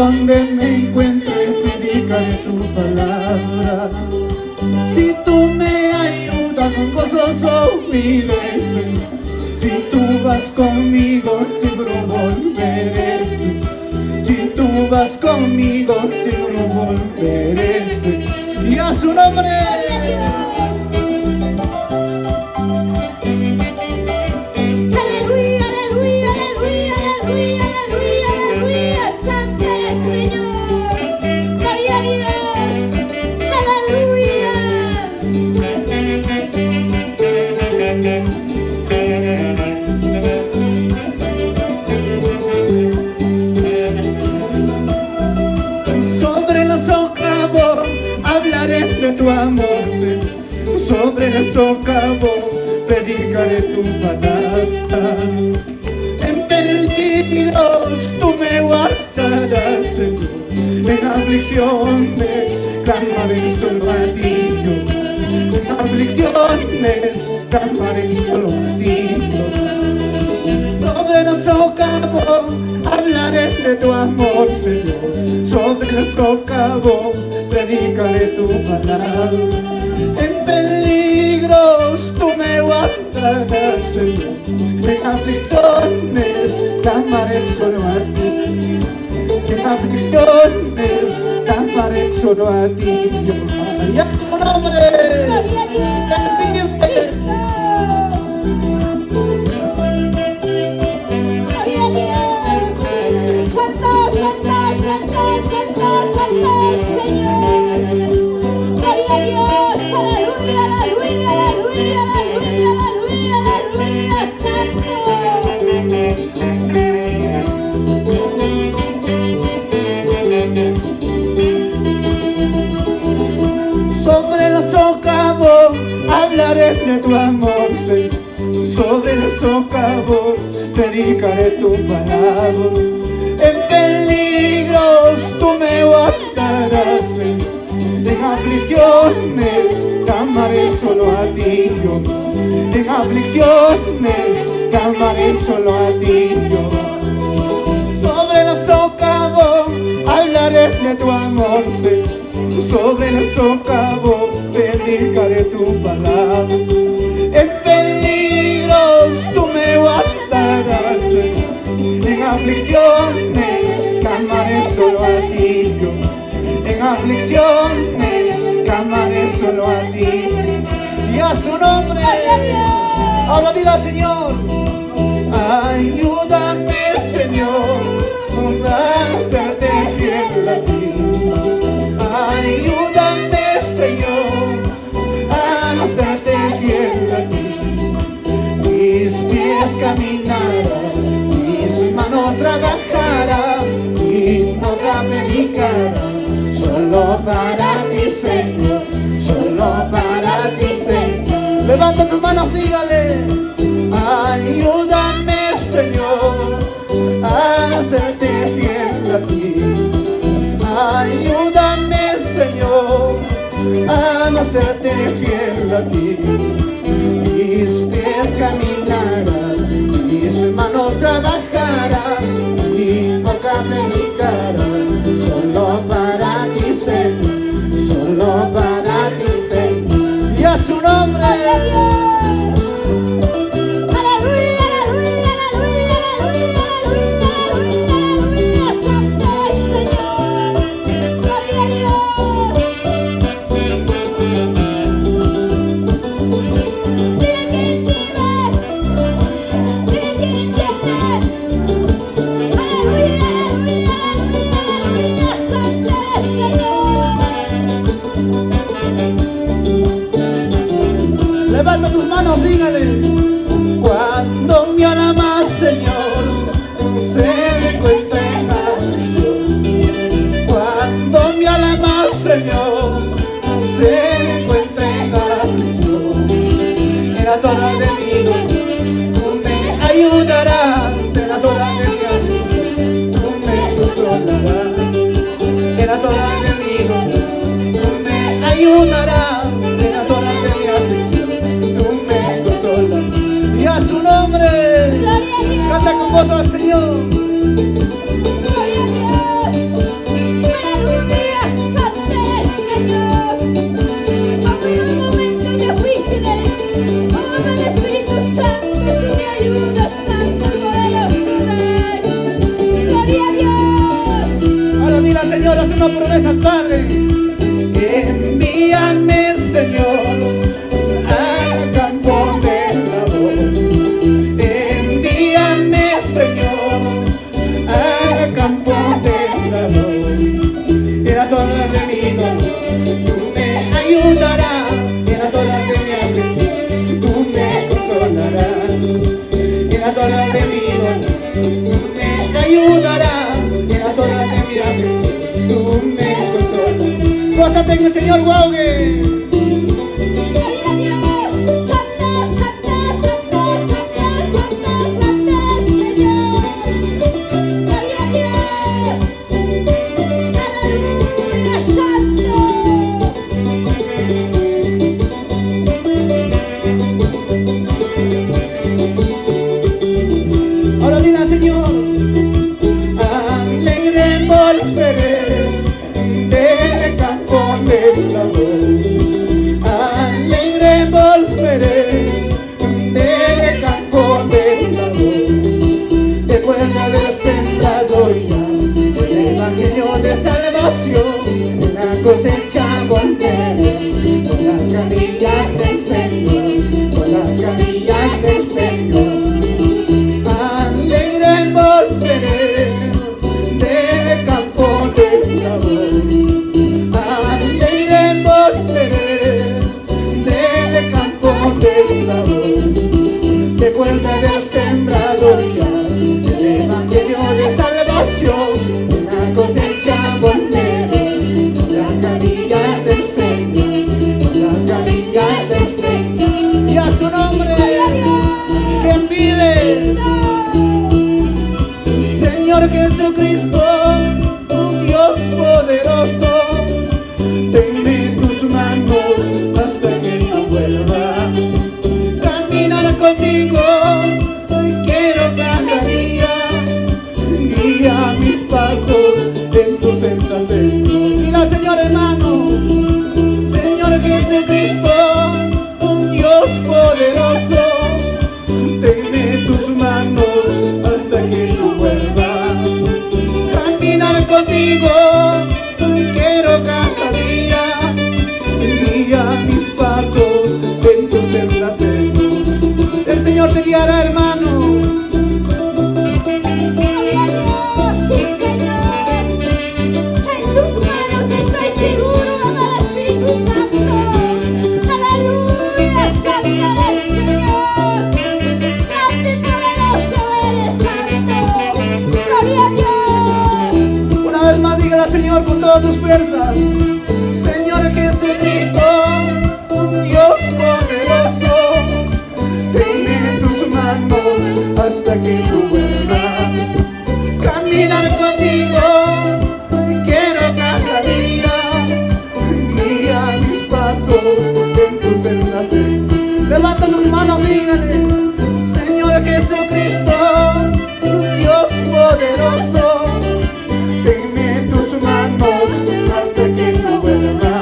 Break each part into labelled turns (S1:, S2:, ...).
S1: donde me encuentre predicaré tu palabra. Si tú me ayudas con gozoso vives, si tú vas conmigo seguro volveré. Si tú vas conmigo seguro volveré. Y a su nombre. De tu amor, sobre el socavo predicaré tu palabra. En peligros tú me guardarás, Señor. En aflicciones clamaré solo a ti, Dios. En aflicciones clamaré solo a ti, Dios. Sobre el socavo hablaré de tu amor, Señor. Sobre el socavo predicaré tu palabra. En peligros tú me guardarás, Señor. En aflicciones clamaré solo a ti. En aflicciones clamaré solo a ti, Dios. Y a tu nombre. Sobre el socavo hablaré de tu amor, Señor. Sobre el socavo predicaré tu palabra. En peligros tú me guardarás, Señor. En aflicciones clamaré solo a ti, Dios. En aflicciones clamaré solo a ti, Dios. Sobre el socavo hablaré de tu amor, Señor. Sobre el socavo predicaré tu palabra. En peligros tú me guardarás, Señor. En aflicciones clamaré solo a ti, Dios. En aflicciones clamaré solo a ti. Y a su nombre. Ahora diga al Señor: ayúdame, Señor, a serte fiel a ti. Ayúdame, Señor, a serte fiel a ti. Mis pies caminarán, mis manos trabajarán, mis boca predicarán, solo para ti, Señor, solo para ti, Señor. Levanta tus manos, dígale: ayúdame, Señor, a serte fiel a ti. Ayúdame, Señor, a serte fiel a ti. Mis pies caminarán, mis manos trabajarán, mi boca predicará, solo para ti, Señor, solo para ti, Señor. Y a su nombre. Levanta tus manos, dígale: cuando me alamas, Señor, se encuentra en acción. Cuando me alamas, Señor, se encuentra en acción. En las horas de mi noche, tú me ayudarás. En las horas de mi aflicción, tú me consolarás. En las horas de mi noche, tú me ayudarás. En las horas de mi aflicción, y a su nombre. Canta con gozo al Señor. conmigo, me ayudarás en las horas de mi aflicción, tú me consolas. Gózate en el Señor, Guaugue. Una cosecha volveré con las camillas del Señor, con las camillas del Señor. Alegre volveré del campo de labor. Alegre volveré del campo de labor. De vuelta del sembrador ya, el evangelio de salvación. Una cosecha volveré. Jesucristo, un Dios poderoso, tenme en tus manos hasta que yo vuelva. Caminar contigo, quiero cada día, guía mis pasos en tus sendas, Señor. Mira, Señor hermano, Señor Jesucristo, un Dios poderoso, tenme en tus manos hasta que yo vuelva. Contigo quiero cada día, guía mis pasos en tus sendas, Señor. El Señor te guiará, hermano.
S2: Gloria a Dios, sí, Señor. En tus manos estoy seguro, amado Espíritu Santo. Aleluya, santo eres, Señor. Grande y poderoso eres, santo. Gloria a Dios.
S1: Una vez más dígale al Señor con todas tus fuerzas. Señor Jesucristo, un Dios poderoso, tenme en tus manos hasta que tú vuelvas. Caminar contigo, quiero cada día, guía mis pasos en tus sendas. Levanta tus manos, dígale. Señor Jesucristo, un Dios poderoso, tenme en tus manos hasta que no vuelva.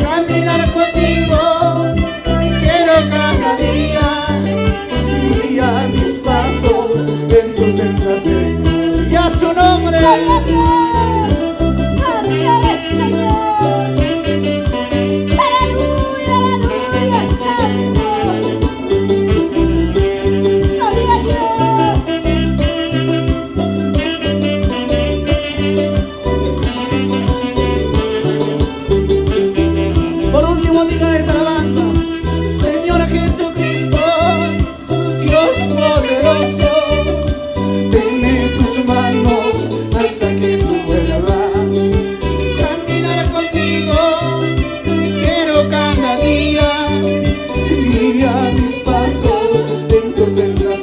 S1: Caminar contigo, quiero cada día, guía mis pasos en tus sendas, Señor. Y a su nombre.
S2: Gloria a Dios, santo eres, Señor. Aleluya, aleluya, santo. Gloria a Dios.
S1: Por último, diga esta alabanza. Señor Jesucristo, Dios poderoso, tenme en tus manos hasta que tú vuelvas. Caminar contigo, quiero cada día, guía mis pasos en tus sendas,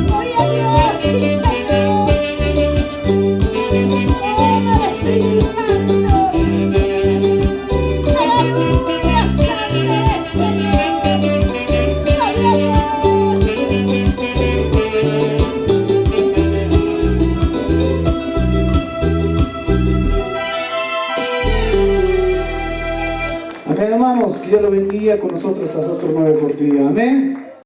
S2: Gloria a Dios, sí, Señor. Amado Espíritu Santo. Aleluya, santo eres, Señor. Gloria a Dios.
S1: Amén, hermanos, que Dios lo bendiga con nosotros hasta otro nuevo oportunidad. Amén.